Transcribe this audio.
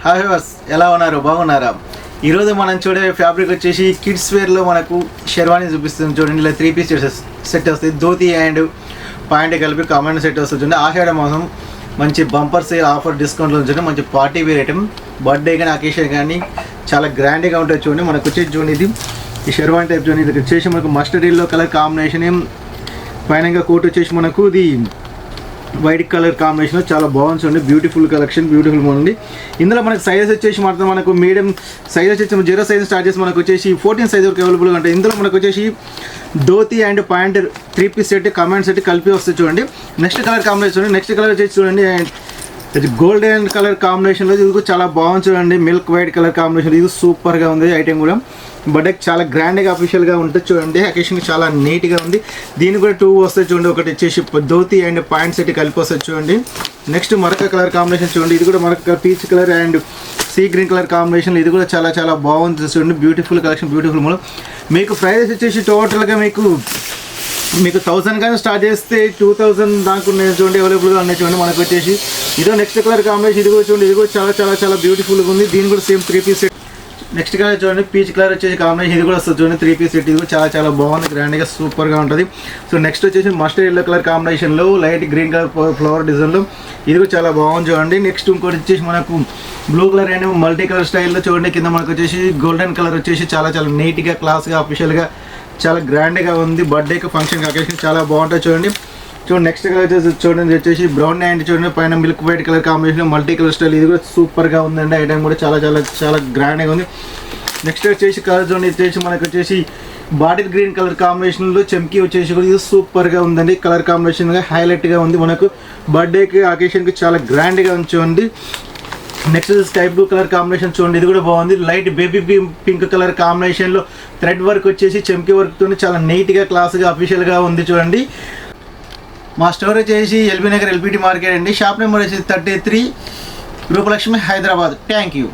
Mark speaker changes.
Speaker 1: Hi viewers, ఎలా ఉన్నారు? బాగున్నారా? ఈరోజు మనం చూడే ఫ్యాబ్రిక్ వచ్చేసి కిడ్స్ వేర్లో మనకు షెర్వానీ చూపిస్తుంది. చూడండి, ఇలా 3 పీస్ సెట్ వస్తుంది. ధోతి అండ్ ప్యాంట్ కలిపి కాంబినేషన్ సెట్ వస్తుంది. చూడండి, ఆషాఢ మాసం మంచి బంపర్ సేల్ ఆఫర్ డిస్కౌంట్లో ఉంచండి. మంచి పార్టీ వేర్ ఐటమ్, బర్త్డే కానీ అకేషన్ కానీ చాలా గ్రాండ్గా ఉంటుంది. చూడండి, మనకు వచ్చేసి చూడండి, ఇది ఈ షెర్వానీ టైప్. చూడండి, ఇది వచ్చేసి మనకు మస్టర్డ్ ఎల్లో కలర్ కాంబినేషన్. పైన కోట్ వచ్చేసి మనకు ఇది వైట్ కలర్ కాంబినేషన్ చాలా బాగుంది. చూడండి, బ్యూటిఫుల్ కలెక్షన్, బ్యూటిఫుల్ బాగుంది. ఇందులో మనకు సైజెస్ వచ్చేసి మాత్రం మనకు మీడియం సైజ్ వచ్చేసి 0 సైజ్ స్టార్ట్ చేసి మనకు వచ్చేసి 14 సైజ్ వరకు అవైలబుల్గా ఉంటాయి. ఇందులో మనకు వచ్చేసి dhoti and pant 3 piece set combination set కలిపి వస్తుంది. చూడండి, నెక్స్ట్ కలర్ కాంబినేషన్ చూడండి. నెక్స్ట్ కలర్ వచ్చేసి చూడండి, ఇది గోల్డెన్ కలర్ కాంబినేషన్లో ఇది చాలా బాగుంది. చూడండి, మిల్క్ వైట్ కలర్ కాంబినేషన్ ఇది సూపర్గా ఉంది. ఐటెం కూడా బర్త్డేకి చాలా గ్రాండ్గా అఫీషియల్గా ఉంటుంది. చూడండి, అకేషన్కి చాలా నీట్గా ఉంది. దీని కూడా 2 వస్తాయి. చూడండి, ఒకటి వచ్చేసి ధోతి అండ్ ప్యాంట్ సెట్ కలిపి వస్తుంది. చూడండి, నెక్స్ట్ మరొక కలర్ కాంబినేషన్ చూడండి, ఇది కూడా మరొక peach colour and sea green colour combination. ఇది కూడా చాలా చాలా బాగుంది. చూడండి, బ్యూటిఫుల్ కలెక్షన్, బ్యూటిఫుల్ మూలం. మీకు ప్రైస్ వచ్చేసి టోటల్గా మీకు 1000 కానీ స్టార్ట్ చేస్తే 2000 దాకా ఉన్నాయి. చూడండి, అవైలబుల్గా ఉన్నాయి. చూడండి, మనకు వచ్చేసి ఇదో నెక్స్ట్ కలర్ కాంబినేషన్. ఇది కూడా చూడండి, ఇది కూడా చాలా చాలా చాలా బ్యూటిఫుల్గా ఉంది. దీని కూడా same 3 piece set. Next colour చూడండి, పీచ్ కలర్ వచ్చేసి కాంబినేషన్. ఇది కూడా వస్తుంది. చూడండి, 3 పీస్ సెట్. ఇది కూడా చాలా చాలా బాగుంది, గ్రాండ్గా సూపర్గా ఉంటుంది. సో నెక్స్ట్ వచ్చేసి మస్టర్డ్ ఎల్లో కలర్ కాంబినేషన్లో లైట్ గ్రీన్ కలర్ ఫ్లవర్ డిజైన్లో ఇది కూడా చాలా బాగుంది. చూడండి, నెక్స్ట్ ఇంకోటి వచ్చేసి మనకు blue colour and multi colour స్టైల్లో. చూడండి, కింద మనకు వచ్చేసి గోల్డెన్ కలర్ వచ్చేసి చాలా చాలా నీట్గా క్లాస్గా అఫీషియల్గా చాలా గ్రాండ్గా ఉంది. బర్త్డేకి ఫంక్షన్కి అకేషన్ చాలా బాగుంటుంది. చూడండి, నెక్స్ట్ కలర్ వచ్చేసి చూడండి, వచ్చేసి బ్రౌన్ అండ్ చూడండి పైన milk white colour combination multi colour style. ఇది కూడా సూపర్గా ఉందండి. ఐటమ్ కూడా చాలా చాలా చాలా గ్రాండ్గా ఉంది. నెక్స్ట్ వచ్చేసి కలర్ చూడండి, వచ్చేసి మనకు వచ్చేసి బాటిల్ గ్రీన్ కలర్ కాంబినేషన్లో చెమ్కీ వచ్చేసి కూడా ఇది సూపర్గా ఉందండి. కలర్ కాంబినేషన్గా హైలైట్గా ఉంది. మనకు బర్త్డేకి అకేషన్కి చాలా గ్రాండ్గా ఉంచండి. Next sky blue colour combination చూడండి, ఇది కూడా బాగుంది. లైట్ బేబీ పింక్ కలర్ కాంబినేషన్లో థ్రెడ్ వర్క్ వచ్చేసి చెమ్కీ వర్క్తో చాలా నీట్గా క్లాస్గా అఫీషియల్గా ఉంది. చూడండి, మా స్టోర్ వచ్చేసి ఎల్బీ నగర్ ఎల్బిటి మార్కెట్ అండి. షాప్ నెంబర్ వచ్చేసి 33 రూపలక్ష్మి, హైదరాబాద్. Thank you.